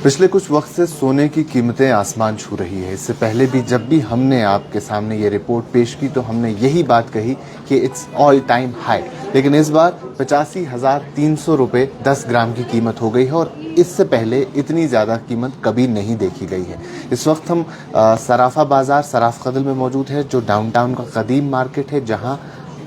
पिछले कुछ वक्त से सोने की कीमतें आसमान छू रही है। इससे पहले भी जब भी हमने आपके सामने ये रिपोर्ट पेश की तो हमने यही बात कही कि इट्स ऑल टाइम हाई, लेकिन इस बार 85,300 रुपये 10 ग्राम की कीमत हो गई है और इससे पहले इतनी ज़्यादा कीमत कभी नहीं देखी गई है। इस वक्त हम सराफा बाज़ार सराफ कदल में मौजूद है, जो डाउनटाउन का कदीम मार्केट है, जहाँ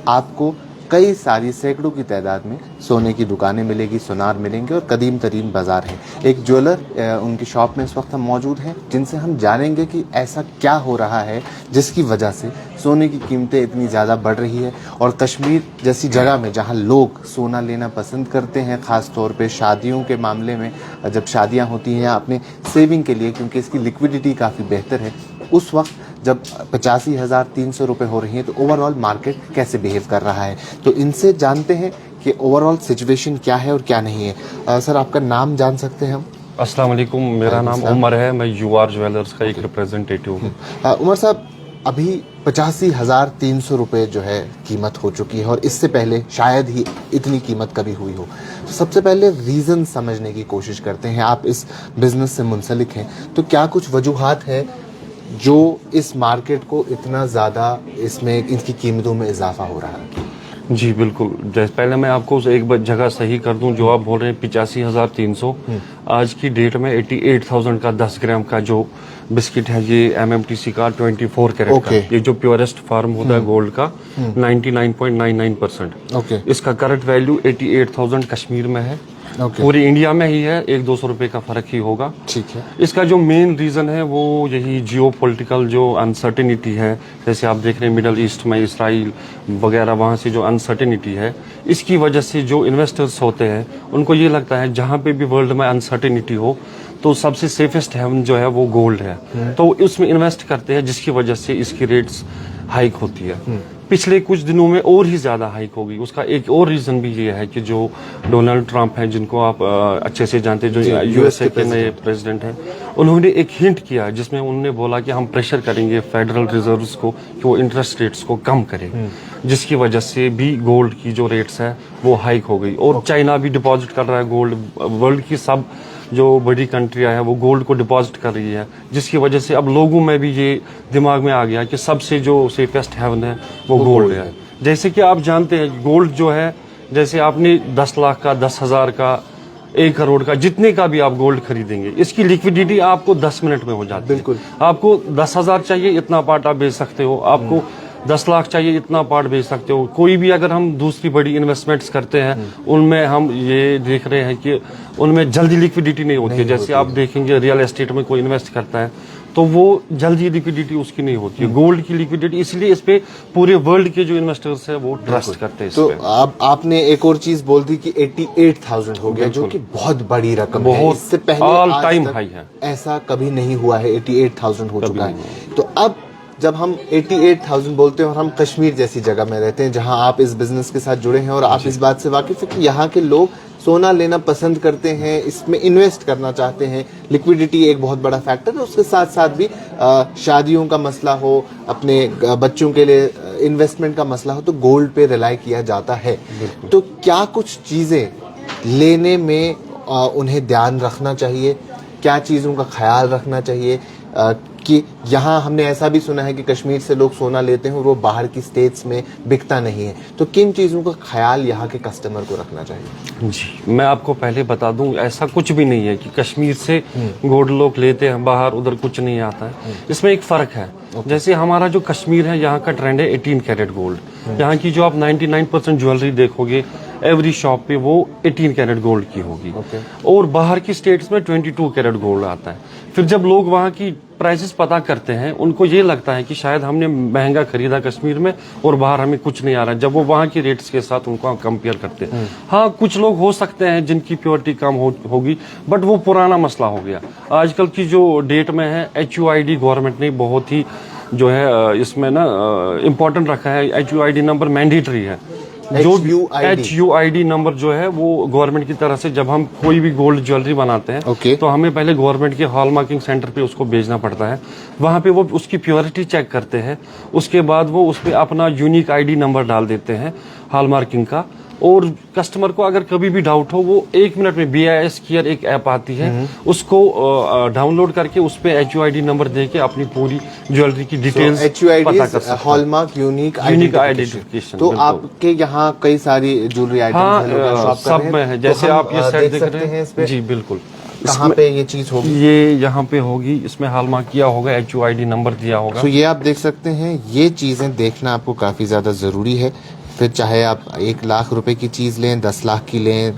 आपको कई सारी सैकड़ों की तादाद में सोने की दुकानें मिलेगी, सुनार मिलेंगे और कदीम तरीन बाज़ार है। एक ज्वेलर उनकी शॉप में इस वक्त हम मौजूद हैं, जिनसे हम जानेंगे कि ऐसा क्या हो रहा है जिसकी वजह से सोने की कीमतें इतनी ज़्यादा बढ़ रही है। और कश्मीर जैसी जगह में जहां लोग सोना लेना पसंद करते हैं, ख़ास तौर पे शादियों के मामले में, जब शादियां होती हैं या अपने सेविंग के लिए, क्योंकि इसकी लिक्विडिटी काफ़ी बेहतर है, उस वक्त जब 85,300 रुपये हो रही हैं तो ओवरऑल मार्केट कैसे बिहेव कर रहा है। तो इनसे जानते हैं कि ओवरऑल सिचुएशन क्या है और क्या नहीं है। सर, आपका नाम जान सकते हैं हम? अस्सलाम वालेकुम, मेरा नाम उमर है, मैं यूआर ज्वेलर्स का एक रिप्रेजेंटेटिव हूँ। उमर साहब, अभी 85,300 रुपये जो है कीमत हो चुकी है और इससे पहले शायद ही इतनी कीमत कभी हुई हो। तो सबसे पहले रीज़न समझने की कोशिश करते हैं। आप इस बिज़नेस से मुंसलिक हैं, तो क्या कुछ वजूहात है जो इस मार्केट को इतना ज़्यादा इसमें इनकी कीमतों में इजाफा हो रहा है? जी बिल्कुल, जैसे पहले मैं आपको एक जगह सही कर दूं, जो आप बोल रहे हैं 85,300, आज की डेट में 88,000 का 10 ग्राम का जो बिस्किट है, ये एमएमटीसी का 24 कैरेट का, ये जो प्योरेस्ट फार्म होता है गोल्ड का, 99.99%। इसका करंट वैल्यू 88,000 कश्मीर में है। पूरी इंडिया में ही है, 100-200 रुपए का फर्क ही होगा। ठीक है। इसका जो मेन रीजन है वो यही जियो पॉलिटिकल जो अनसर्टेनिटी है, जैसे आप देख रहे हैं मिडल ईस्ट में इसराइल वगैरह, वहाँ से जो अनसर्टेनिटी है, इसकी वजह से जो इन्वेस्टर्स होते हैं उनको ये लगता है जहाँ पे भी वर्ल्ड में अनसर्टेनिटी हो तो सबसे सेफेस्ट हेवन जो है वो गोल्ड है, तो उसमें इन्वेस्ट करते हैं, जिसकी वजह से इसकी रेट्स हाइक होती है। पिछले कुछ दिनों में और ही ज्यादा हाइक होगी। उसका एक और रीजन भी ये है कि जो डोनाल्ड ट्रंप हैं, जिनको आप अच्छे से जानते हैं, जो यूएसए के नए प्रेसिडेंट हैं, उन्होंने एक हिंट किया जिसमें उन्होंने बोला कि हम प्रेशर करेंगे फेडरल रिजर्व्स को कि वो इंटरेस्ट रेट्स को कम करें, जिसकी वजह से भी गोल्ड की जो रेट्स है वो हाइक हो गई। और चाइना भी डिपॉजिट कर रहा है गोल्ड, वर्ल्ड की सब जो बड़ी कंट्रियां हैं वो गोल्ड को डिपॉजिट कर रही है, जिसकी वजह से अब लोगों में भी ये दिमाग में आ गया कि सबसे जो सेफेस्ट हेवन है वो गोल्ड है। जैसे कि आप जानते हैं गोल्ड जो है, जैसे आपने 10 लाख का, 10,000 का, 1 करोड़ का, जितने का भी आप गोल्ड खरीदेंगे, इसकी लिक्विडिटी आपको 10 मिनट में हो जाती है। बिल्कुल। आपको 10,000 चाहिए, इतना पार्ट आप बेच सकते हो। आपको 10 लाख चाहिए, इतना पार्ट बेच सकते हो। कोई भी अगर हम दूसरी बड़ी इन्वेस्टमेंट्स करते हैं, उनमें हम ये देख रहे हैं कि उनमें जल्दी लिक्विडिटी नहीं होती है। जैसे आप देखेंगे रियल एस्टेट में कोई इन्वेस्ट करता है तो वो जल्दी लिक्विडिटी उसकी नहीं होती है। गोल्ड की लिक्विडिटी, इसलिए इस पे पूरे वर्ल्ड के जो इन्वेस्टर्स हैं वो ट्रस्ट करते हैं। तो आपने एक और चीज बोल दी कि 88,000 हो गया, जो कि बहुत बड़ी रकम है। इससे पहले ऑल टाइम हाई है, ऐसा कभी नहीं हुआ है। 88,000 हो चुका है। तो अब जब हम 88,000 बोलते हैं और हम कश्मीर जैसी जगह में रहते हैं जहां आप इस बिजनेस के साथ जुड़े हैं और आप इस बात से वाकिफ है कि यहाँ के लोग सोना लेना पसंद करते हैं, इसमें इन्वेस्ट करना चाहते हैं, लिक्विडिटी एक बहुत बड़ा फैक्टर है, उसके साथ साथ भी शादियों का मसला हो, अपने बच्चों के लिए इन्वेस्टमेंट का मसला हो, तो गोल्ड पे रिलाई किया जाता है। तो क्या कुछ चीज़ें लेने में उन्हें ध्यान रखना चाहिए, क्या चीज़ों का ख्याल रखना चाहिए कि यहाँ हमने ऐसा भी सुना है कि कश्मीर से लोग सोना लेते हैं और वो बाहर की स्टेट्स में बिकता नहीं है, तो किन चीज़ों का ख्याल यहाँ के कस्टमर को रखना चाहिए? जी, मैं आपको पहले बता दूं, ऐसा कुछ भी नहीं है कि कश्मीर से गोल्ड लोग लेते हैं बाहर, उधर कुछ नहीं आता है। इसमें एक फ़र्क है। जैसे हमारा जो कश्मीर है, यहाँ का ट्रेंड है 18 कैरेट गोल्ड। यहाँ की जो आप 99% ज्वेलरी देखोगे एवरी शॉप पे वो 18 कैरेट गोल्ड की होगी। और बाहर की स्टेट्स में 22 कैरेट गोल्ड आता है। फिर जब लोग वहाँ की प्राइसेस पता करते हैं, उनको ये लगता है कि शायद हमने महंगा खरीदा कश्मीर में और बाहर हमें कुछ नहीं आ रहा है, जब वो वहाँ की रेट्स के साथ उनको कंपेयर करते हैं। हाँ, कुछ लोग हो सकते हैं जिनकी प्योरिटी कम होगी, बट वो पुराना मसला हो गया। आजकल की जो डेट में है, HUID गवर्नमेंट ने बहुत ही जो है इसमें ना इम्पोर्टेंट रखा है। HUID नंबर मैंडेटरी है। जो HUID नंबर जो है वो गवर्नमेंट की तरफ से, जब हम कोई भी गोल्ड ज्वेलरी बनाते हैं तो हमें पहले गवर्नमेंट के हॉल मार्किंग सेंटर पे उसको भेजना पड़ता है। वहाँ पे वो उसकी प्योरिटी चेक करते हैं, उसके बाद वो उस पर अपना यूनिक ID नंबर डाल देते हैं हॉल मार्किंग का। और कस्टमर को अगर कभी भी डाउट हो वो 1 मिनट में BIS केयर एक ऐप आती है उसको डाउनलोड करके उस पे HUID नंबर दे के अपनी पूरी ज्वेलरी की डिटेल्स HUID पता कर सकते हैं। Hallmark unique identification. तो आपके यहाँ कई सारी ज्वेलरी आइटम्स सब में है, जैसे आप ये सेट देख रहे हैं। जी बिल्कुल। कहाँ पे ये चीज होगी? ये यहाँ पे होगी, इसमें हॉलमार्क किया होगा, HUID नंबर दिया होगा। तो ये आप देख सकते हैं, ये चीजें देखना आपको काफी ज्यादा जरूरी है। फिर चाहे आप 1 लाख रुपए की चीज लें, 10 लाख की लें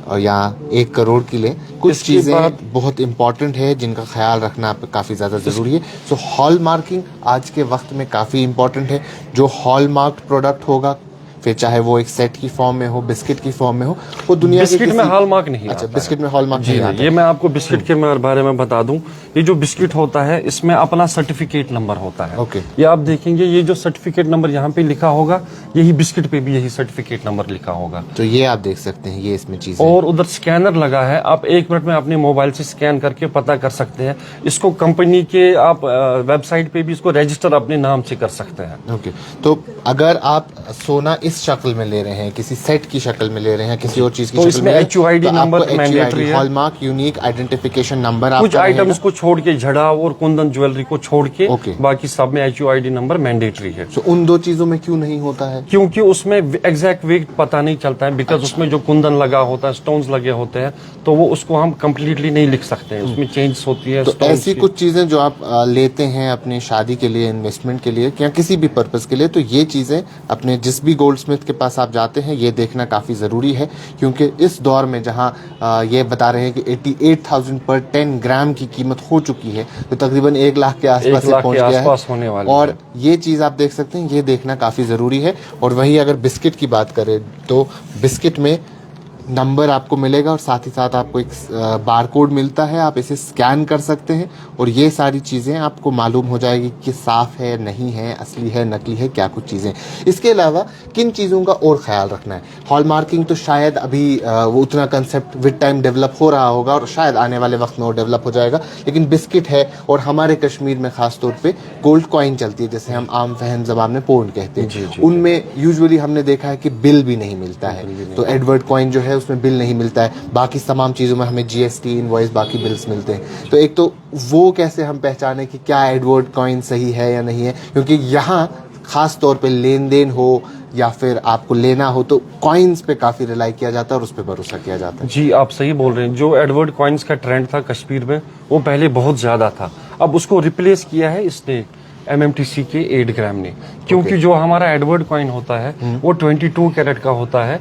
और या 1 करोड़ की लें, कुछ चीजें बहुत इंपॉर्टेंट है जिनका ख्याल रखना आप काफी ज्यादा जरूरी है। सो हॉल मार्किंग आज के वक्त में काफी इंपॉर्टेंट है। जो हॉल मार्क्ड प्रोडक्ट होगा, फिर चाहे वो एक सेट की फॉर्म में हो, बिस्किट की फॉर्म में हो, वो दुनिया बिस्किट में हॉलमार्क नहीं अच्छा, बिस्किट में हॉलमार्क नहीं आता। ये मैं आपको बिस्किट के बारे में बता दूं, ये जो बिस्किट होता है इसमें अपना सर्टिफिकेट नंबर होता है। ओके। ये आप देखेंगे, ये जो सर्टिफिकेट नंबर यहाँ पे लिखा होगा, यही बिस्किट पे भी यही सर्टिफिकेट नंबर लिखा होगा। तो ये आप देख सकते हैं, ये इसमें चीज और उधर स्कैनर लगा है, आप 1 मिनट में अपने मोबाइल से स्कैन करके पता कर सकते हैं। इसको कंपनी के आप वेबसाइट पे भी इसको रजिस्टर अपने नाम से कर सकते हैं। ओके। तो अगर आप सोना इस शक्ल में ले रहे हैं, किसी सेट की शक्ल में ले रहे हैं, किसी और चीज की तो शक्ल इसमें में HUID नंबर मैंडेटरी है। हॉलमार्क यूनिक आइडेंटिफिकेशन नंबर कुछ आइटम्स को छोड़ के, झड़ा और कुंदन ज्वेलरी को छोड़ के ओके। बाकी सब में HUID नंबर मैंडेटरी है। तो उन 2 चीजों में क्यों नहीं होता है? क्योंकि उसमें एग्जैक्ट वेट पता नहीं चलता है, बिकॉज उसमें जो कुंदन लगा होता है, स्टोन्स लगे होते हैं, तो वो उसको हम कंप्लीटली नहीं लिख सकते हैं, उसमें चेंज होती है। तो ऐसी कुछ चीजें जो आप लेते हैं अपनी शादी के लिए, इन्वेस्टमेंट के लिए या किसी भी पर्पस के लिए, तो ये चीजें अपने जिस भी गोल्ड स्मिथ के पास आप जाते हैं, ये देखना काफी जरूरी है। क्योंकि इस दौर में जहां ये बता रहे हैं कि 88,000 पर 10 ग्राम की कीमत हो चुकी है, तो तकरीबन 1 लाख के आसपास पहुंच गया है होने वाली और ये चीज आप देख सकते हैं, ये देखना काफी जरूरी है। और वही अगर बिस्किट की बात करें तो बिस्किट में नंबर आपको मिलेगा और साथ ही साथ आपको एक बारकोड मिलता है, आप इसे स्कैन कर सकते हैं और ये सारी चीज़ें आपको मालूम हो जाएगी कि साफ़ है, नहीं है, असली है, नकली है, क्या कुछ चीज़ें। इसके अलावा किन चीज़ों का और ख्याल रखना है? हॉल मार्किंग तो शायद अभी वो उतना कंसेप्ट विद टाइम डेवलप हो रहा होगा और शायद आने वाले वक्त में वो डेवलप हो जाएगा, लेकिन बिस्किट है और हमारे कश्मीर में ख़ास तौर पर गोल्ड कॉइन चलती है, जैसे हम आम फहम ज़बान में पोंड कहते हैं। उनमें यूजुअली हमने देखा है कि बिल भी नहीं मिलता है। तो एडवर्ड कॉइन जो है उसमें बिल नहीं मिलता है, बाकी तमाम चीज़ों में हमें GST इनवॉइस बाकी बिल्स मिलते हैं। तो एक तो वो कैसे हम पहचाने कि क्या एडवर्ड कॉइन सही है या नहीं है, क्योंकि यहाँ खास तौर पे लेन देन हो या फिर आपको लेना हो तो कॉइन्स पे काफ़ी रिलाई किया जाता है और उस पर भरोसा किया जाता है। जी आप सही बोल रहे हैं। जो एडवर्ड कॉइन्स का ट्रेंड था कश्मीर में, वो पहले बहुत ज़्यादा था, अब उसको रिप्लेस किया है इसने MMTC के 8 ग्राम ने, क्योंकि जो हमारा एडवर्ड कॉइन होता है वो 22 कैरेट का होता है,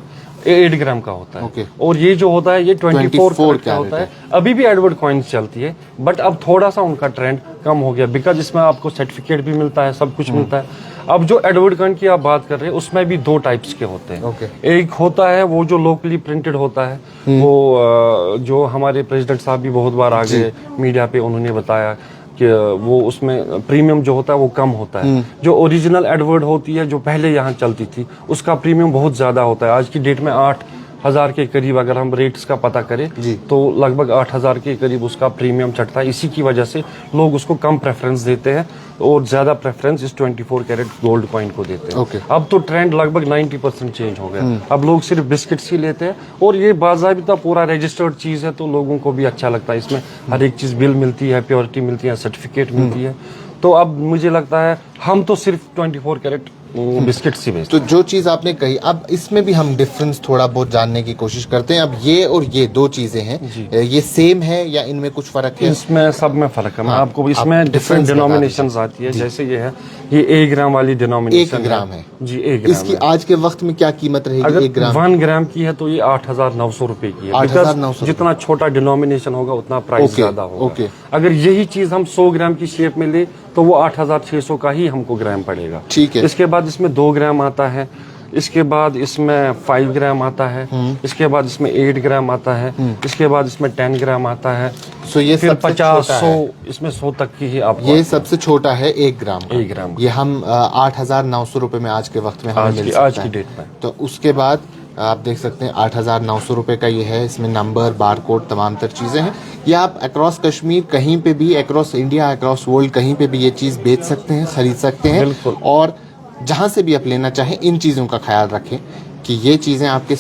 8 ग्राम का होता है। और ये जो होता है ये 24 कैरेट का होता है। अभी भी एडवर्ड कॉइन्स चलती है, बट अब थोड़ा सा उनका ट्रेंड कम हो गया, बिकॉज इसमें आपको सर्टिफिकेट भी मिलता है, सब कुछ मिलता है। अब जो एडवर्ड कॉइन की आप बात कर रहे हैं, उसमें भी 2 टाइप्स के होते हैं। एक होता है वो जो लोकली प्रिंटेड होता है, वो जो हमारे प्रेसिडेंट साहब भी बहुत बार आ गए मीडिया पे, उन्होंने बताया कि वो उसमें प्रीमियम जो होता है वो कम होता है। जो ओरिजिनल एडवर्ड होती है जो पहले यहाँ चलती थी, उसका प्रीमियम बहुत ज्यादा होता है। आज की डेट में 8,000 के करीब अगर हम रेट्स का पता करें तो लगभग 8,000 के करीब उसका प्रीमियम चढ़ता है। इसी की वजह से लोग उसको कम प्रेफरेंस देते हैं और ज्यादा प्रेफरेंस इस 24 कैरेट गोल्ड कॉइन को देते हैं। अब तो ट्रेंड लगभग 90% चेंज हो गया। अब लोग सिर्फ बिस्किट्स ही लेते हैं और ये बाज़ाबिता पूरा रजिस्टर्ड चीज है, तो लोगों को भी अच्छा लगता है। इसमें हर एक चीज बिल मिलती है, प्योरिटी मिलती है, सर्टिफिकेट मिलती है। तो अब मुझे लगता है हम तो सिर्फ 24 कैरेट बिस्किट ही बेचते हैं। तो जो चीज आपने कही, अब इसमें भी हम डिफरेंस थोड़ा बहुत जानने की कोशिश करते हैं। अब ये और ये 2 चीजें हैं, ये सेम है या इनमें कुछ फर्क है? इसमें सब में फर्क है। मैं आपको इसमें डिफरेंट डिनोमिनेशंस आती है। जैसे ये है, ये 1 ग्राम वाली डिनोमिनेशन 1 ग्राम है जी। 1 ग्राम इसकी आज के वक्त में क्या कीमत रहेगी? अगर 1 ग्राम 1 ग्राम की है तो ये 8,900 रुपए की है। 8,900 जितना छोटा डिनोमिनेशन होगा उतना प्राइस ज्यादा होगा। अगर यही चीज हम 100 ग्राम की शेप में ले तो वो 8,600 का ही हमको ग्राम पड़ेगा। ठीक है। इसके बाद इसमें 2 ग्राम आता है, इसके बाद इसमें 5 ग्राम आता है, इसके बाद इसमें 8 ग्राम आता है, इसके बाद इसमें 10 ग्राम आता है। सो ये फिर 50, 100, इसमें 100 तक की ही आपको। ये सबसे छोटा है 1 ग्राम। 1 ग्राम ये हम 8,900 रुपए में आज के वक्त में हमें मिल सकता है आज की डेट में। तो उसके बाद आप देख सकते हैं 8,900 रुपए का ये है। इसमें नंबर, बारकोड, तमाम तर चीज़ें हैं। ये आप अक्रॉस कश्मीर कहीं पे भी, अक्रॉस इंडिया, अक्रॉस वर्ल्ड कहीं पे भी ये चीज़ बेच सकते हैं, खरीद सकते हैं। और जहाँ से भी आप लेना चाहें इन चीज़ों का ख्याल रखें। कि ये चीज़ें आपके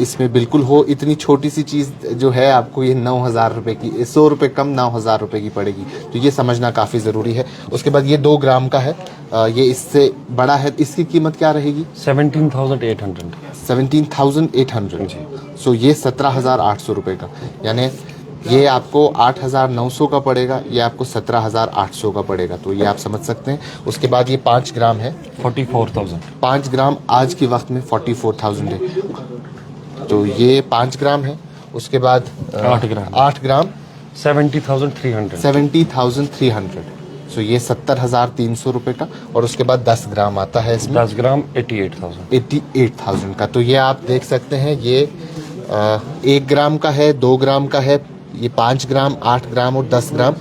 इसमें बिल्कुल हो, इतनी छोटी सी चीज़ जो है आपको ये 9,000 रुपये की, 100 रुपये कम 9,000 रुपये की पड़ेगी, तो ये समझना काफ़ी ज़रूरी है। उसके बाद ये 2 ग्राम का है, ये इससे बड़ा है, इसकी कीमत क्या रहेगी? 17,800। 17,800 जी। सो ये 17,800 रुपये का, यानी ये आपको 8,900 का पड़ेगा, ये आपको 17,800 का पड़ेगा, तो ये आप समझ सकते हैं। उसके बाद ये 5 ग्राम है, 44,000। 5 ग्राम आज के वक्त में 44,000 है, तो ये 5 ग्राम है। उसके बाद 8 ग्राम 70,300। 70,300, सो ये 70,300 रुपये का। और उसके बाद 10 ग्राम आता है इसमें, 10 ग्राम 88,000। 88,000 का, तो ये आप देख सकते हैं। ये 1 ग्राम का है, 2 ग्राम का है, ये 5 ग्राम, 8 ग्राम और 10 ग्राम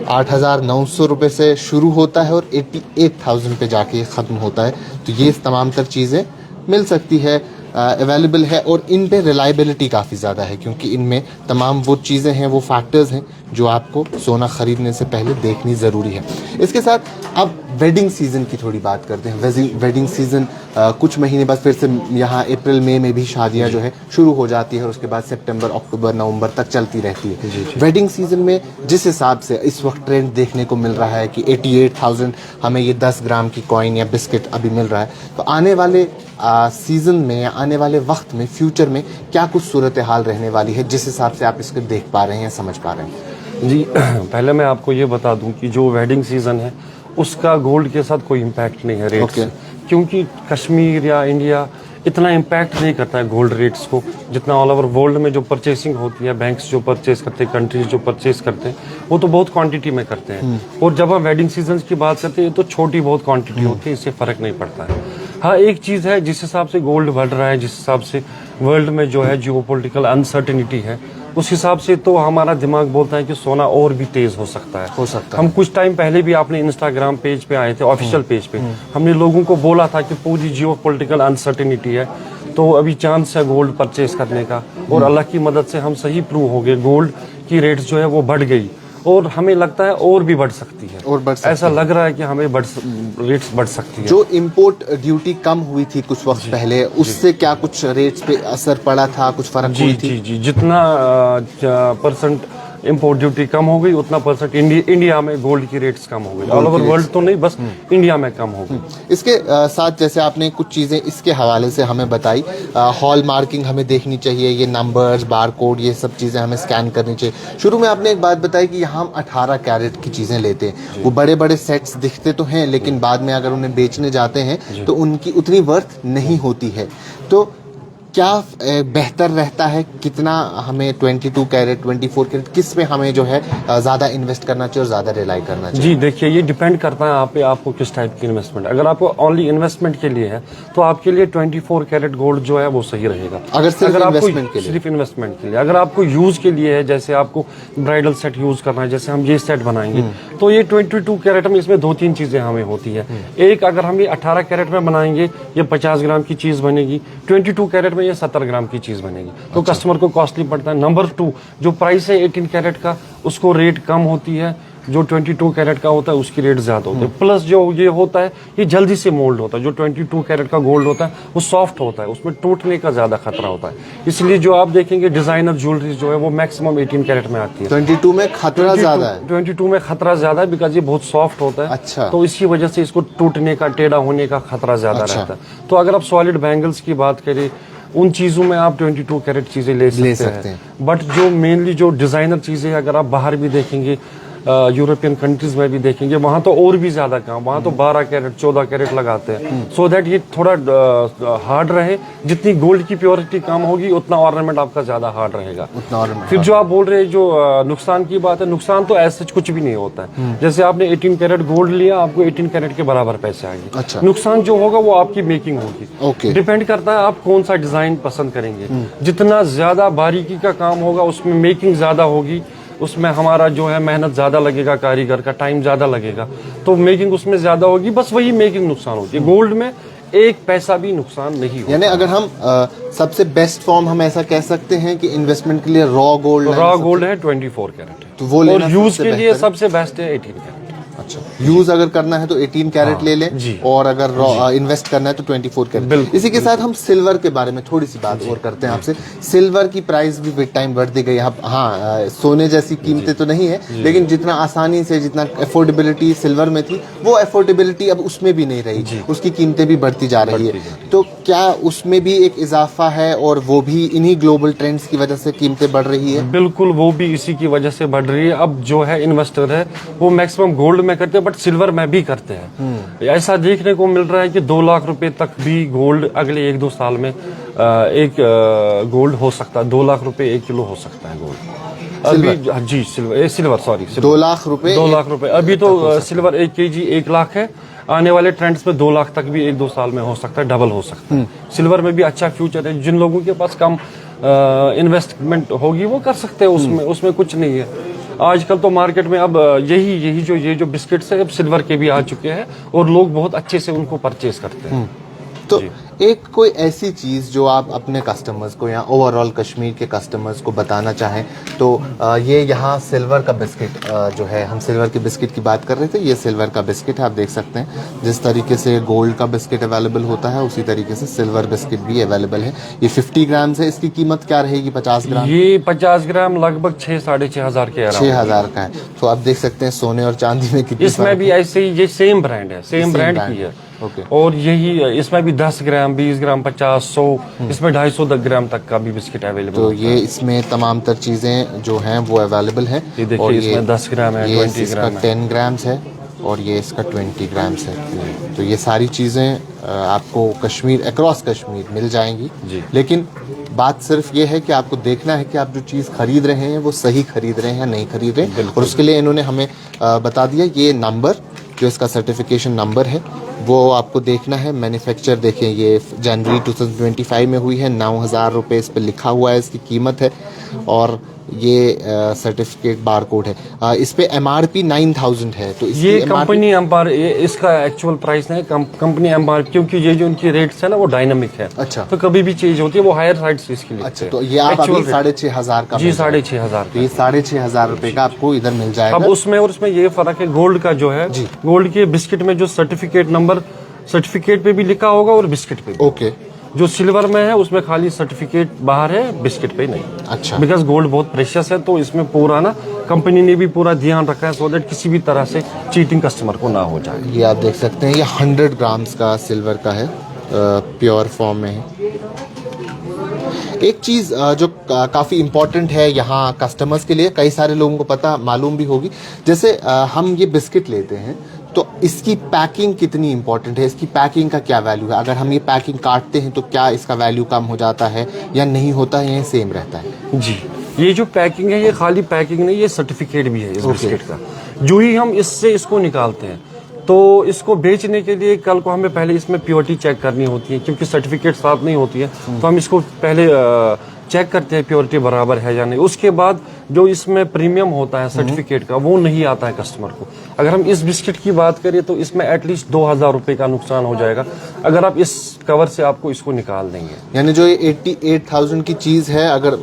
8,900 रुपये से शुरू होता है और 88,000 पे जाके ख़त्म होता है। तो ये तमाम तर चीज़ें मिल सकती है, अवेलेबल है, और इन पे रिलायबिलिटी काफ़ी ज़्यादा है, क्योंकि इनमें तमाम वो चीज़ें हैं, वो फैक्टर्स हैं जो आपको सोना ख़रीदने से पहले देखनी ज़रूरी है। इसके साथ अब वेडिंग सीज़न की थोड़ी बात करते हैं। वेडिंग सीज़न कुछ महीने बाद फिर से यहाँ अप्रैल मई में भी शादियाँ जो है शुरू हो जाती है, और उसके बाद सितंबर अक्टूबर नवंबर तक चलती रहती है। वेडिंग सीज़न में जिस हिसाब से इस वक्त ट्रेंड देखने को मिल रहा है कि 88,000 हमें ये 10 ग्राम की कॉइन या बिस्किट अभी मिल रहा है, तो आने वाले सीज़न में या आने वाले वक्त में, फ्यूचर में क्या कुछ सूरत हाल रहने वाली है, जिस हिसाब से आप इसको देख पा रहे हैं, समझ पा रहे हैं? जी पहले मैं आपको ये बता दूं कि जो वेडिंग सीजन है उसका गोल्ड के साथ कोई इम्पैक्ट नहीं है रेट्स से, क्योंकि कश्मीर या इंडिया इतना इम्पैक्ट नहीं करता है गोल्ड रेट्स को, जितना ऑल ओवर वर्ल्ड में जो परचेसिंग होती है, बैंक्स जो परचेस करते हैं, कंट्रीज जो परचेस करते हैं, वो तो बहुत क्वांटिटी में करते हैं। और जब हम वेडिंग सीजन की बात करते हैं तो छोटी बहुत क्वांटिटी होती है, इससे फ़र्क नहीं पड़ता है। हाँ, एक चीज़ है, जिस हिसाब से गोल्ड बढ़ रहा है, जिस हिसाब से वर्ल्ड में जो है जियोपॉलिटिकल अनसर्टेनिटी है, उस हिसाब से तो हमारा दिमाग बोलता है कि सोना और भी तेज हो सकता है। हम कुछ टाइम पहले भी आपने इंस्टाग्राम पेज पे आए थे, ऑफिशियल पेज पे, हमने लोगों को बोला था कि पूरी जियोपॉलिटिकल अनसर्टेनिटी है, तो अभी चांस है गोल्ड परचेस करने का, और अल्लाह की मदद से हम सही प्रूव हो गए, गोल्ड की रेट्स जो है वो बढ़ गई, और हमें लगता है और भी बढ़ सकती है, और बढ़ सकती ऐसा लग रहा है कि हमें रेट्स बढ़ सकती है। जो इंपोर्ट ड्यूटी कम हुई थी कुछ वक्त पहले, उससे क्या कुछ रेट्स पे असर पड़ा था, कुछ फर्क हुई थी? जी, जितना परसेंट इंपोर्ट ड्यूटी कम हो गई, उतना परसेंट इंडिया में गोल्ड की रेट्स कम हो गई। ऑल ओवर वर्ल्ड तो नहीं, बस इंडिया में कम हो गई। इसके साथ जैसे आपने कुछ चीज़ें इसके हवाले से हमें बताई, हॉल मार्किंग हमें देखनी चाहिए, ये नंबर्स, बार कोड, ये सब चीज़ें हमें स्कैन करनी चाहिए। शुरू में आपने एक बात बताई कि यहाँ हम 18 कैरेट की चीज़ें लेते हैं, वो बड़े बड़े सेट्स दिखते तो हैं, लेकिन बाद में अगर उन्हें बेचने जाते हैं तो उनकी उतनी वर्थ नहीं होती है। तो क्या बेहतर रहता है, कितना हमें 22 कैरेट 24 कैरेट, किस पे हमें जो है ज़्यादा इन्वेस्ट करना चाहिए और ज़्यादा रिलाई करना चाहिए? जी देखिए, ये डिपेंड करता है आप पे, आपको किस टाइप की इन्वेस्टमेंट। अगर आपको ओनली इन्वेस्टमेंट के लिए है तो आपके लिए 24 कैरेट गोल्ड जो है वो सही रहेगा। अगर सिर्फ इन्वेस्टमेंट के लिए, सिर्फ इन्वेस्टमेंट के लिए, अगर आपको यूज के लिए है, जैसे आपको ब्राइडल सेट यूज करना है, जैसे हम ये सेट बनाएंगे, तो ये 22 कैरेट में इसमें 2-3 चीजें हमें होती है। एक, अगर हम ये 18 कैरेट में बनाएंगे, ये 50 ग्राम की चीज बनेगी, 22 कैरेट में ये 70 ग्राम की चीज बनेगी, तो कस्टमर को कॉस्टली पड़ता है। नंबर 2, जो प्राइस है 18 कैरेट का, उसको रेट कम होती है, जो 22 कैरेट का होता है उसकी रेट ज्यादा होती है। प्लस जो ये होता है, ये जल्दी से मोल्ड होता है। जो 22 कैरेट का गोल्ड होता है वो सॉफ्ट होता है, उसमें टूटने का ज्यादा खतरा होता है। इसलिए जो आप देखेंगे डिजाइनर ज्वेलरी जो है वो मैक्सिमम 18 कैरेट में आती है। 22 में खतरा ज्यादा है। 22 में खतरा ज्यादा है, बिकॉज ये बहुत सॉफ्ट होता है। अच्छा। तो इसी वजह से इसको टूटने का, टेढ़ा होने का खतरा ज्यादा रहता है। तो अगर आप सॉलिड बैंगल्स की बात करें, उन चीज़ों में आप 22 कैरेट चीज़ें ले सकते हैं। बट जो मेनली जो डिज़ाइनर चीज़ें, अगर आप बाहर भी देखेंगे, यूरोपियन कंट्रीज में भी देखेंगे, वहाँ तो और भी ज़्यादा काम, वहाँ तो 12 कैरेट 14 कैरेट लगाते हैं, सो दैट ये थोड़ा हार्ड रहे। जितनी गोल्ड की प्योरिटी कम होगी उतना ऑर्नामेंट आपका ज़्यादा हार्ड रहेगा। फिर जो आप बोल रहे हैं, जो नुकसान की बात है, नुकसान तो ऐसा कुछ भी नहीं होता है। जैसे आपने 18 कैरेट गोल्ड लिया, आपको 18 कैरेट के बराबर पैसे आएंगे। अच्छा। नुकसान जो होगा वो आपकी मेकिंग होगी। डिपेंड करता है आप कौन सा डिजाइन पसंद करेंगे। जितना ज्यादा बारीकी का काम होगा उसमें मेकिंग ज्यादा होगी, उसमें हमारा जो है मेहनत ज्यादा लगेगा, कारीगर का टाइम ज्यादा लगेगा, तो मेकिंग उसमें ज्यादा होगी। बस वही मेकिंग नुकसान होती है। गोल्ड में एक पैसा भी नुकसान नहीं होगा। यानी अगर हम सबसे बेस्ट फॉर्म हम ऐसा कह सकते हैं कि इन्वेस्टमेंट के लिए रॉ गोल्ड है 24 कैरेट, तो वो और यूज के लिए सबसे बेस्ट है 18 कैरेट। अच्छा, यूज अगर करना है तो 18 कैरेट ले लें जी। और अगर इन्वेस्ट करना है तो 24 कैरेट। बिल्कुल, इसी के साथ हम सिल्वर के बारे में थोड़ी सी बात और करते हैं आपसे। सिल्वर की प्राइस भी विद टाइम बढ़ती गई। हाँ, सोने जैसी कीमतें तो नहीं है, लेकिन जितना आसानी से, जितना अफोर्डेबिलिटी सिल्वर में थी, वो अफोर्डेबिलिटी अब उसमें भी नहीं रही, उसकी कीमतें भी बढ़ती जा रही है। तो क्या उसमें भी एक इजाफा है और वो भी इन्हीं ग्लोबल ट्रेंड्स की वजह से कीमतें बढ़ रही है? बिल्कुल, वो भी इसी की वजह से बढ़ रही है। अब जो है इन्वेस्टर है वो मैक्सिमम गोल्ड में करते हैं, बट सिल्वर में भी करते हैं। ऐसा देखने को मिल रहा है कि 2 लाख रुपए तक भी गोल्ड अगले 1-2 साल में एक गोल्ड हो सकता है। 2 लाख रुपए 1 किलो हो सकता है गोल्ड अभी। जी, सिल्वर 2 लाख रुपए 2 लाख रुपए अभी तो सिल्वर 1 kg 1 लाख है। आने वाले ट्रेंड्स में 2 लाख तक भी 1-2 साल में हो सकता है, डबल हो सकता है। सिल्वर में भी अच्छा फ्यूचर है। जिन लोगों के पास कम इन्वेस्टमेंट होगी वो कर सकते हैं, उसमें कुछ नहीं है। आजकल तो मार्केट में अब ये जो बिस्किट्स है अब सिल्वर के भी आ चुके हैं और लोग बहुत अच्छे से उनको परचेज करते हैं। तो एक कोई ऐसी चीज जो आप अपने कस्टमर्स को या ओवरऑल कश्मीर के कस्टमर्स को बताना चाहें तो ये यहाँ सिल्वर का बिस्किट जो है, हम सिल्वर के बिस्किट की बात कर रहे थे, ये सिल्वर का बिस्किट है। आप देख सकते हैं जिस तरीके से गोल्ड का बिस्किट अवेलेबल होता है उसी तरीके से सिल्वर बिस्किट भी अवेलेबल है। ये 50 ग्राम है। इसकी कीमत क्या रहेगी 50 ग्राम? ये 50 ग्राम लगभग 6-6.5 के 6,000 का है। तो आप देख सकते हैं सोने और चांदी में कितनी इसमें भी ऐसे ही ये सेम ब्रांड है, सेम ब्रांड की है। ओके। और यही इसमें भी 10 ग्राम 20 ग्राम 50 100 इसमें 250 ग्राम तक का भी बिस्किट अवेलेबल। तो ये इसमें तमाम तर चीजें जो हैं वो अवेलेबल हैं। ये देखिए इसमें 10 ग्राम है, 20 ग्राम है, 10 ग्राम्स है और ये इसका 20 ग्राम्स है। तो ये सारी चीजें आपको कश्मीर, अक्रॉस कश्मीर मिल जाएंगी जी। लेकिन बात सिर्फ ये है कि आपको देखना है कि आप जो चीज़ खरीद रहे हैं वो सही खरीद रहे हैं या नहीं खरीद रहे हैं। और उसके लिए इन्होंने हमें बता दिया, ये नंबर जो इसका सर्टिफिकेशन नंबर है वो आपको देखना है। मैन्युफैक्चर देखें, ये जनवरी 2025 में हुई है। 9,000 रुपये इस पर लिखा हुआ है, इसकी कीमत है। और ये सर्टिफिकेट बार कोड है। इस पे MRP 9,000 है। तो ये कंपनी एम्पायर, इसका एक्चुअल प्राइस नहीं, कंपनी एम्पायर, क्योंकि ये जो उनकी रेट्स है ना वो डायनामिक है। अच्छा। तो कभी भी चीज होती है वो हायर साइड से इसके लिए। अच्छा, तो ये आप अभी 6,500 का? जी, 6,500। तो ये 6,500 रुपए का आपको इधर मिल जाएगा। अब उसमें और उसमें ये फर्क है, गोल्ड का जो है, गोल्ड के बिस्किट में जो सर्टिफिकेट नंबर सर्टिफिकेट पे भी लिखा होगा और बिस्किट पे भी। ओके। जो सिल्वर में है उसमें खाली सर्टिफिकेट बाहर है, बिस्किट पे नहीं। अच्छा। बिकॉज गोल्ड बहुत प्रेशियस है, तो इसमें पूरा ना कंपनी ने भी पूरा ध्यान रखा है सो दैट किसी भी तरह से चीटिंग कस्टमर को ना हो जाए। ये आप देख सकते हैं, ये 100 ग्राम्स का सिल्वर का है, प्योर फॉर्म में है। एक चीज़ जो काफ़ी इम्पॉर्टेंट है यहाँ कस्टमर्स के लिए, कई सारे लोगों को पता मालूम भी होगी, जैसे हम ये बिस्किट लेते हैं तो इसकी पैकिंग कितनी इंपॉर्टेंट है, इसकी पैकिंग का क्या वैल्यू है? अगर हम ये पैकिंग काटते हैं तो क्या इसका वैल्यू कम हो जाता है या नहीं होता है, या सेम रहता है? जी, ये जो पैकिंग है ये खाली पैकिंग नहीं, ये सर्टिफिकेट भी है इस बिस्किट का। जो ही हम इसको निकालते हैं तो इसको बेचने के लिए कल को हमें पहले इसमें प्योरिटी चेक करनी होती है, क्योंकि सर्टिफिकेट साथ नहीं होती है। तो हम इसको पहले चेक करते हैं प्योरिटी बराबर है या नहीं। उसके बाद जो इसमें प्रीमियम होता है सर्टिफिकेट का वो नहीं आता है कस्टमर को। अगर हम इस बिस्किट की बात करें तो इसमें एटलीस्ट 2,000 रुपये का नुकसान हो जाएगा अगर आप इस कवर से आपको इसको निकाल देंगे। यानी जो ये 88,000 की चीज़ है, अगर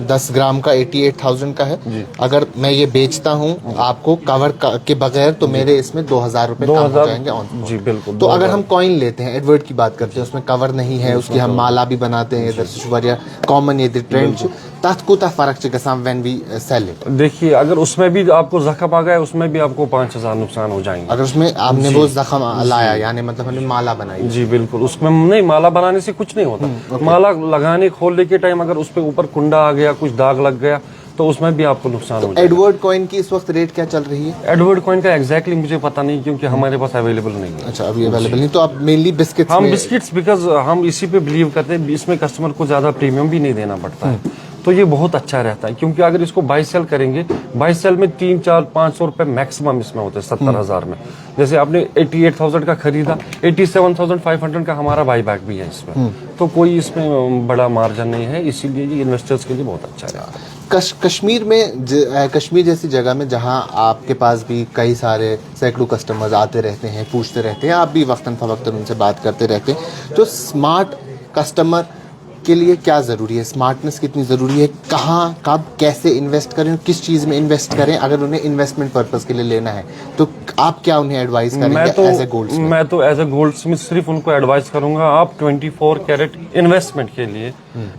10 ग्राम का 88,000 का है, अगर मैं ये बेचता हूँ आपको कवर के बगैर तो मेरे इसमें 2,000 रुपये कम हो जाएंगे ऑन। जी बिल्कुल। तो अगर हम कॉइन लेते हैं, एडवर्ड की बात करते हैं, उसमें कवर नहीं है, उसकी हम माला भी बनाते हैं, इधर कॉमन ये ट्रेंड तथ कोता फर्क गसान व्हेन वी सेल इट। देखिए, अगर उसमें भी आपको जख्म आ गया उसमें भी आपको 5,000 नुकसान हो जाएंगे। अगर उसमें आपने वो जख्म लाया, यानी मतलब हमने माला बनाई। जी बिल्कुल, उसमें नहीं, माला बनाने से कुछ नहीं होता। माला लगाने खोलने के टाइम अगर उस पर ऊपर कुंडा आ गया, कुछ दाग लग गया तो उसमें भी आपको नुकसान हो जाएगा। एडवर्ड कॉइन की इस वक्त रेट क्या चल रही है? एडवर्ड कॉइन का एग्जैक्टली मुझे पता नहीं, क्योंकि हमारे पास अवेलेबल नहीं है। अच्छा, अभी अवेलेबल नहीं। तो आप मेनली बिस्किट्स? हम बिस्किट्स, बिकॉज हम इसी पे बिलीव करते हैं, इसमें कस्टमर को ज्यादा प्रीमियम भी नहीं देना पड़ता है, तो ये बहुत अच्छा रहता है। क्योंकि अगर इसको बाई सेल करेंगे, बाई सेल में 300-400-500 रुपए मैक्सिमम इसमें होते हैं 70,000 में। जैसे आपने 88,000 का खरीदा, 87,500 का हमारा बाई बैक भी है इसमें, तो कोई इसमें बड़ा मार्जिन नहीं है, इसीलिए ये इन्वेस्टर्स के लिए बहुत अच्छा रहता है। कश्मीर में कश्मीर जैसी जगह में जहां आपके पास भी कई सारे सैकड़ों कस्टमर्स आते रहते हैं, पूछते रहते हैं, आप भी वक्तन फवक्तन उनसे बात करते रहते हैं, तो स्मार्ट कस्टमर के लिए क्या ज़रूरी है, स्मार्टनेस कितनी ज़रूरी है, कहाँ कब कैसे इन्वेस्ट करें और किस चीज़ में इन्वेस्ट करें अगर उन्हें इन्वेस्टमेंट पर्पस के लिए लेना है, तो आप क्या उन्हें एडवाइस करेंगे एज ए गोल्ड? मैं तो एज ए गोल्ड स्मिथ सिर्फ उनको एडवाइस करूंगा, आप 24 कैरेट इन्वेस्टमेंट के लिए,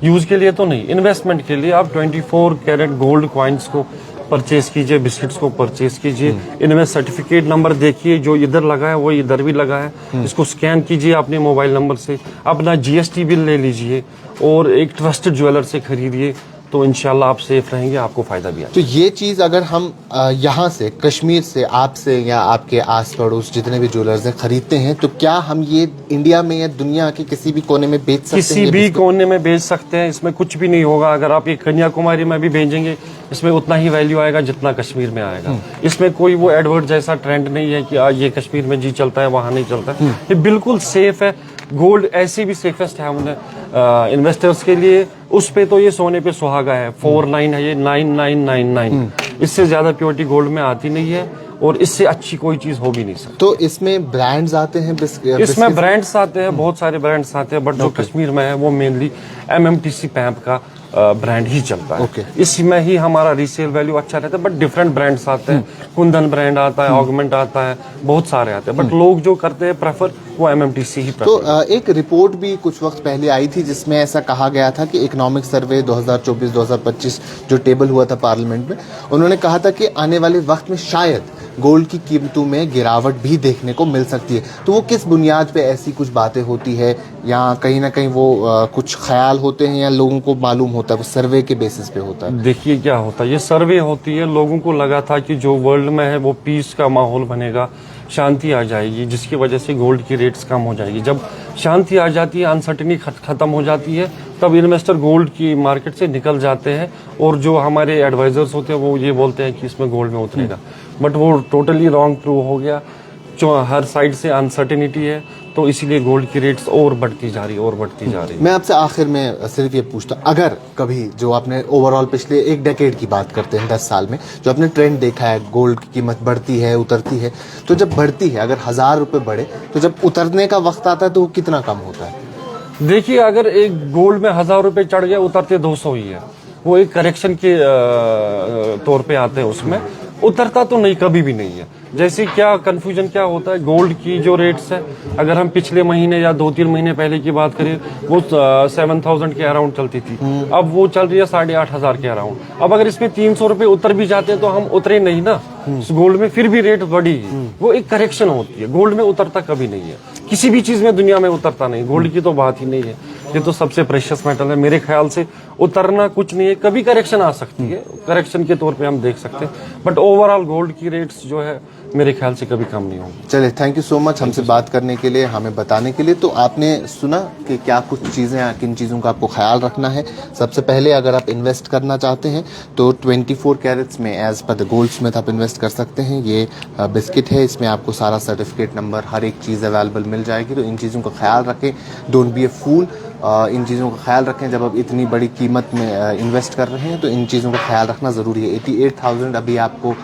यूज के लिए तो नहीं, इन्वेस्टमेंट के लिए आप 24 कैरेट गोल्ड कॉइन्स को परचेज कीजिए, बिस्किट्स को परचेज कीजिए, इनमें सर्टिफिकेट नंबर देखिए, जो इधर लगा है वो इधर भी लगा है, इसको स्कैन कीजिए अपने मोबाइल नंबर से, अपना जीएसटी बिल ले लीजिए और एक ट्रस्टेड ज्वेलर से खरीदिए, तो इंशाल्लाह आप सेफ रहेंगे, आपको फायदा भी आएगा। तो ये चीज़ अगर हम यहाँ से कश्मीर से आपसे या आपके आस पड़ोस जितने भी ज्वेलर्स हैं खरीदते हैं, तो क्या हम ये इंडिया में या दुनिया के किसी भी कोने में बेच सकते हैं? किसी भी कोने में बेच सकते हैं, इसमें कुछ भी नहीं होगा। अगर आप ये कन्याकुमारी में भी भेजेंगे, इसमें उतना ही वैल्यू आएगा जितना कश्मीर में आएगा। इसमें कोई वो एडवर्ट जैसा ट्रेंड नहीं है कि ये कश्मीर में जी चलता है, वहाँ नहीं चलता है। ये बिल्कुल सेफ है। गोल्ड ऐसी भी सेफेस्ट है उन्हें इन्वेस्टर्स के लिए। उस पे तो ये सोने पे सुहागा है, 49 है ये, 9999। इससे ज्यादा प्योरिटी गोल्ड में आती नहीं है और इससे अच्छी कोई चीज हो भी नहीं सकती। तो इसमें ब्रांड्स आते हैं, इसमें ब्रांड्स आते हैं, बहुत सारे ब्रांड्स आते हैं, बट जो कश्मीर में है वो मेनली एमएमटीसी पैम्प का ब्रांड ही चलता है। Okay. इसमें ही हमारा रीसेल वैल्यू अच्छा रहता है, बट डिफरेंट ब्रांड्स आते हैं, कुंदन ब्रांड आता है, ऑगमेंट आता है, बहुत सारे आते हैं, बट लोग जो करते हैं प्रेफर वो एमएमटीसी ही तो प्रेफर। एक रिपोर्ट भी कुछ वक्त पहले आई थी जिसमें ऐसा कहा गया था कि इकोनॉमिक सर्वे 2024-2025 जो टेबल हुआ था पार्लियामेंट में, उन्होंने कहा था कि आने वाले वक्त में शायद गोल्ड की कीमतों में गिरावट भी देखने को मिल सकती है। तो वो किस बुनियाद पे ऐसी कुछ बातें होती है, या कहीं ना कहीं वो कुछ ख्याल होते हैं, या लोगों को मालूम होता है, वो सर्वे के बेसिस पे होता है? देखिए क्या होता है, ये सर्वे होती है, लोगों को लगा था कि जो वर्ल्ड में है वो पीस का माहौल बनेगा, शांति आ जाएगी, जिसकी वजह से गोल्ड की रेट्स कम हो जाएगी। जब शांति आ जाती है, अनसर्टेनिटी खत्म हो जाती है, तब इन्वेस्टर गोल्ड की मार्केट से निकल जाते हैं, और जो हमारे एडवाइजर्स होते हैं वो ये बोलते हैं कि इसमें गोल्ड में उतरेगा, बट वो टोटली रॉन्ग प्रूव हो गया। जो हर साइड से अनसर्टेनिटी है, तो इसीलिए गोल्ड की रेट्स और बढ़ती जा रही है और बढ़ती जा रही है। मैं आपसे आखिर में सिर्फ ये पूछता हूँ, अगर कभी जो आपने ओवरऑल पिछले एक डेकेड की बात करते हैं, 10 साल में जो आपने ट्रेंड देखा है, गोल्ड की कीमत बढ़ती है उतरती है, तो जब बढ़ती है, अगर 1000 रुपये बढ़े, तो जब उतरने का वक्त आता है तो वो कितना कम होता है? देखिए, अगर एक गोल्ड में 1000 रुपये चढ़ गया, उतरते 200 ही है, वो एक करेक्शन के तौर पे आते हैं, उसमें उतरता तो नहीं, कभी भी नहीं है। जैसे क्या कंफ्यूजन क्या होता है, गोल्ड की जो रेट्स है, अगर हम पिछले महीने या 2-3 महीने पहले की बात करें, वो 7000 के अराउंड चलती थी, अब वो चल रही है 8500 के अराउंड। अब अगर इसमें 300 रुपये उतर भी जाते हैं तो हम उतरे नहीं ना, गोल्ड में फिर भी रेट बढ़ी, वो एक करेक्शन होती है। गोल्ड में उतरता कभी नहीं है, किसी भी चीज में दुनिया में उतरता नहीं, गोल्ड की तो बात ही नहीं है। ये तो सबसे प्रेशियस मेटल है, मेरे ख्याल से उतरना कुछ नहीं है, कभी करेक्शन आ सकती है, करेक्शन के तौर पे हम देख सकते हैं, बट ओवरऑल गोल्ड की रेट्स जो है मेरे ख्याल से कभी कम नहीं होंगी। चलिए, थैंक यू सो मच हमसे बात करने के लिए, हमें बताने के लिए। तो आपने सुना कि क्या कुछ चीज़ें, किन चीज़ों का आपको ख्याल रखना है। सबसे पहले अगर आप इन्वेस्ट करना चाहते हैं तो 24 कैरेट्स में as per the goldsmith आप इन्वेस्ट कर सकते हैं। ये बिस्किट है, इसमें आपको सारा सर्टिफिकेट नंबर, हर एक चीज़ अवेलेबल मिल जाएगी। तो इन चीज़ों का ख्याल रखें, डोंट बी ए फूल। इन चीज़ों का ख्याल रखें, जब आप इतनी बड़ी कीमत में इन्वेस्ट कर रहे हैं तो इन चीज़ों का ख्याल रखना ज़रूरी है। 88,000 अभी आपको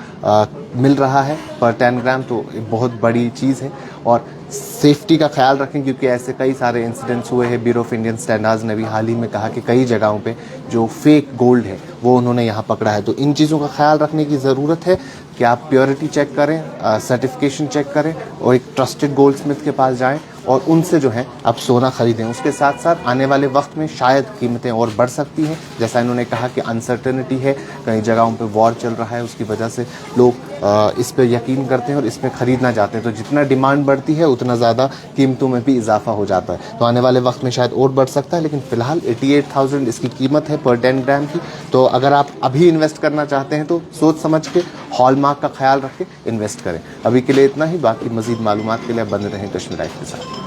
मिल रहा है पर 10 ग्राम, तो बहुत बड़ी चीज़ है। और सेफ्टी का ख्याल रखें, क्योंकि ऐसे कई सारे इंसिडेंट्स हुए हैं। ब्यूरो ऑफ इंडियन स्टैंडर्ड्स ने भी हाल ही में कहा कि कई जगहों पे जो फेक गोल्ड है वो उन्होंने यहाँ पकड़ा है। तो इन चीज़ों का ख्याल रखने की ज़रूरत है कि आप प्योरिटी चेक करें, सर्टिफिकेशन चेक करें, और एक ट्रस्टेड गोल्ड स्मिथ के पास जाएं और उनसे जो है आप सोना खरीदें। उसके साथ साथ आने वाले वक्त में शायद कीमतें और बढ़ सकती हैं, जैसा इन्होंने कहा कि अनसर्टेनिटी है, कई जगहों पे वॉर चल रहा है, उसकी वजह से लोग इस पे यकीन करते हैं और इसमें ख़रीदना चाहते हैं। तो जितना डिमांड बढ़ती है उतना ज़्यादा कीमतों में भी इजाफा हो जाता है। तो आने वाले वक्त में शायद और बढ़ सकता है, लेकिन फ़िलहाल 88,000 इसकी कीमत है पर 10 ग्राम की। तो अगर आप अभी इन्वेस्ट करना चाहते हैं तो सोच समझ के, हॉलमार्क का ख्याल रख के इन्वेस्ट करें। अभी के लिए इतना ही, बाकी मज़ीद मालूमात के लिए आप बने रहें कश्मीर लाइफ के साथ।